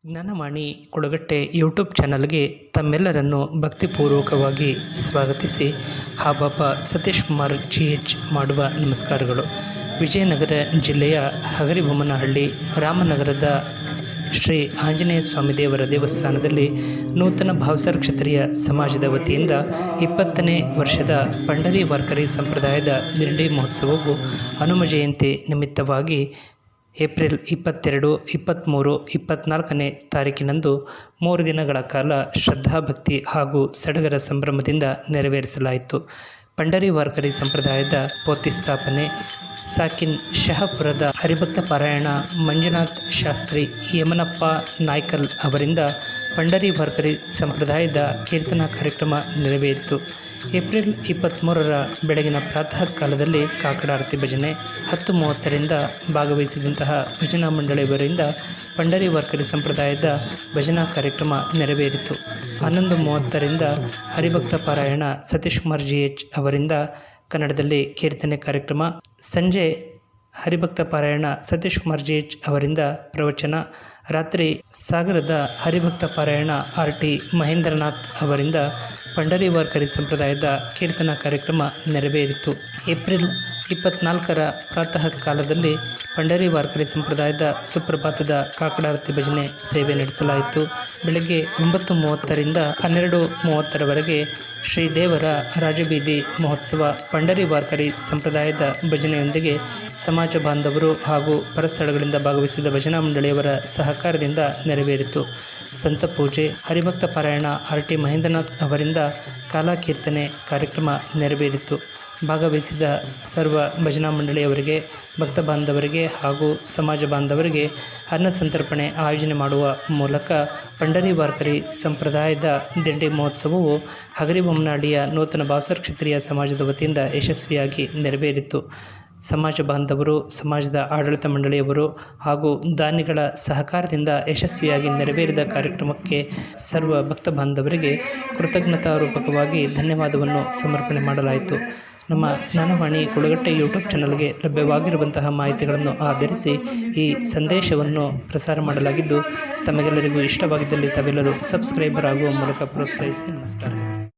Gyan Vani Kulagatte YouTube ಚಾನಲ್ಗೆ ತಮ್ಮೆಲ್ಲರನ್ನು ಭಕ್ತಿಪೂರ್ವಕವಾಗಿ ಸ್ವಾಗತಿಸಿ ಹಾಬಾಪ Satish Kumar GH ಮಾಡುವ ನಮಸ್ಕಾರಗಳು. ವಿಜಯನಗರ ಜಿಲ್ಲೆಯ ಹಗರಿಬೊಮ್ಮನಹಳ್ಳಿ ರಾಮನಗರದ ಶ್ರೀ ಆಂಜನೇಯ ಸ್ವಾಮಿ ದೇವರ ದೇವಸ್ಥಾನದಲ್ಲಿ ನೂತನ ಭಾವಸರ ಕ್ಷತ್ರಿಯ ಸಮಾಜದ ವತಿಯಿಂದ 20ನೇ ವರ್ಷದ ಪಂಡರಿ ವಾರ್ಕರಿ ಸಂಪ್ರದಾಯದ ದಿಂಡಿ ಮಹೋತ್ಸವವು ಹನುಮ ಜಯಂತಿ ನಿಮಿತ್ತವಾಗಿ ಏಪ್ರಿಲ್ 22, 23, 24ನೇ ತಾರೀಕಿನಂದು 3 ದಿನಗಳ ಕಾಲ ಶ್ರದ್ಧಾಭಕ್ತಿ ಹಾಗೂ ಸಡಗರ ಸಂಭ್ರಮದಿಂದ ನೆರವೇರಿಸಲಾಯಿತು. ಪಂಡರಿ ವಾರ್ಕರಿ ಸಂಪ್ರದಾಯದ ಪೋತಿ ಸ್ಥಾಪನೆ ಸಾಕಿನ್ ಶಹಾಪುರದ ಹರಿಭಕ್ತ ಪಾರಾಯಣ ಮಂಜುನಾಥ್ ಶಾಸ್ತ್ರಿ ಯಮನಪ್ಪ ನಾಯ್ಕಲ್ ಅವರಿಂದ ಪಂಡರಿ ವಾರ್ಕರಿ ಸಂಪ್ರದಾಯದ ಕೀರ್ತನಾ ಕಾರ್ಯಕ್ರಮ ನೆರವೇರಿತು. ಏಪ್ರಿಲ್ 23ರ ಬೆಳಗಿನ ಪ್ರಾತಃ ಕಾಲದಲ್ಲಿ ಕಾಕಡಾರತಿ ಭಜನೆ 10:30ರಿಂದ ಭಾಗವಹಿಸಿದಂತಹ ಭಜನಾ ಮಂಡಳಿಯವರಿಂದ ಪಂಡರಿ ವಾರ್ಕರಿ ಸಂಪ್ರದಾಯದ ಭಜನಾ ಕಾರ್ಯಕ್ರಮ ನೆರವೇರಿತು. 11:30ರಿಂದ ಹರಿಭಕ್ತ ಪಾರಾಯಣ ಸತೀಶ್ ಕುಮಾರ್ GH ಅವರಿಂದ ಕನ್ನಡದಲ್ಲಿ ಕೀರ್ತನೆ ಕಾರ್ಯಕ್ರಮ, ಸಂಜೆ ಹರಿಭಕ್ತ ಪಾರಾಯಣ ಸತೀಶ್ ಕುಮಾರ್ GH ಅವರಿಂದ ಪ್ರವಚನ, ರಾತ್ರಿ ಸಾಗರದ ಹರಿಭಕ್ತ ಪಾರಾಯಣ RT ಮಹೇಂದ್ರನಾಥ್ ಅವರಿಂದ ಪಂಡರಿ ವಾರ್ಕರಿ ಸಂಪ್ರದಾಯದ ಕೀರ್ತನಾ ಕಾರ್ಯಕ್ರಮ ನೆರವೇರಿತು. ಏಪ್ರಿಲ್ 24ರ ಪ್ರಾತಃ ಕಾಲದಲ್ಲಿ ಪಂಡರಿ ವಾರ್ಕರಿ ಸಂಪ್ರದಾಯದ ಸುಪ್ರಭಾತದ ಕಾಕಡಾರತಿ ಭಜನೆ ಸೇವೆ ನಡೆಸಲಾಯಿತು. ಬೆಳಗ್ಗೆ 9:30ರಿಂದ 12:30ರವರೆಗೆ ಶ್ರೀದೇವರ ರಾಜಬೀದಿ ಮಹೋತ್ಸವ ಪಂಡರಿ ವಾರ್ಕರಿ ಸಂಪ್ರದಾಯದ ಭಜನೆಯೊಂದಿಗೆ ಸಮಾಜ ಬಾಂಧವರು ಹಾಗೂ ಪರಸ್ಥಳಗಳಿಂದ ಭಾಗವಹಿಸಿದ ಭಜನಾ ಮಂಡಳಿಯವರ ಸಹಕಾರದಿಂದ ನೆರವೇರಿತು. ಸಂತ ಪೂಜೆ, ಹರಿಭಕ್ತ ಪಾರಾಯಣ RT ಮಹೇಂದ್ರನಾಥ್ ಅವರಿಂದ ಕಾಲಕೀರ್ತನೆ ಕಾರ್ಯಕ್ರಮ ನೆರವೇರಿತು. ಭಾಗವಹಿಸಿದ ಸರ್ವ ಭಜನಾ ಮಂಡಳಿಯವರಿಗೆ, ಭಕ್ತ ಬಾಂಧವರಿಗೆ ಹಾಗೂ ಸಮಾಜ ಬಾಂಧವರಿಗೆ ಅನ್ನ ಸಂತರ್ಪಣೆ ಆಯೋಜನೆ ಮಾಡುವ ಮೂಲಕ ಪಂಡರಿ ವಾರ್ಕರಿ ಸಂಪ್ರದಾಯದ ದಿಂಡಿ ಮಹೋತ್ಸವವು ಹಗರಿಬೊಮ್ಮನಹಳ್ಳಿಯ ನೂತನ ಭಾವಸರ ಕ್ಷತ್ರಿಯ ಸಮಾಜದ ವತಿಯಿಂದ ಯಶಸ್ವಿಯಾಗಿ ನೆರವೇರಿತು. ಸಮಾಜ ಬಾಂಧವರು, ಸಮಾಜದ ಆಡಳಿತ ಮಂಡಳಿಯವರು ಹಾಗೂ ದಾನಿಗಳ ಸಹಕಾರದಿಂದ ಯಶಸ್ವಿಯಾಗಿ ನೆರವೇರಿದ ಕಾರ್ಯಕ್ರಮಕ್ಕೆ ಸರ್ವ ಭಕ್ತ ಬಾಂಧವರಿಗೆ ಕೃತಜ್ಞತಾರೂಪಕವಾಗಿ ಧನ್ಯವಾದವನ್ನು ಸಮರ್ಪಣೆ ಮಾಡಲಾಯಿತು. ನಮ್ಮ ಜ್ಞಾನವಾಣಿ ಕುಳಗಟ್ಟೆ ಯೂಟ್ಯೂಬ್ ಚಾನಲ್ಗೆ ಲಭ್ಯವಾಗಿರುವಂತಹ ಮಾಹಿತಿಗಳನ್ನು ಆಧರಿಸಿ ಈ ಸಂದೇಶವನ್ನು ಪ್ರಸಾರ ಮಾಡಲಾಗಿದ್ದು, ತಮಗೆಲ್ಲರಿಗೂ ಇಷ್ಟವಾಗಿದ್ದಲ್ಲಿ ತಾವೆಲ್ಲರೂ ಸಬ್ಸ್ಕ್ರೈಬರ್ ಆಗುವ ಮೂಲಕ ಪ್ರೋತ್ಸಾಹಿಸಿ. ನಮಸ್ಕಾರ.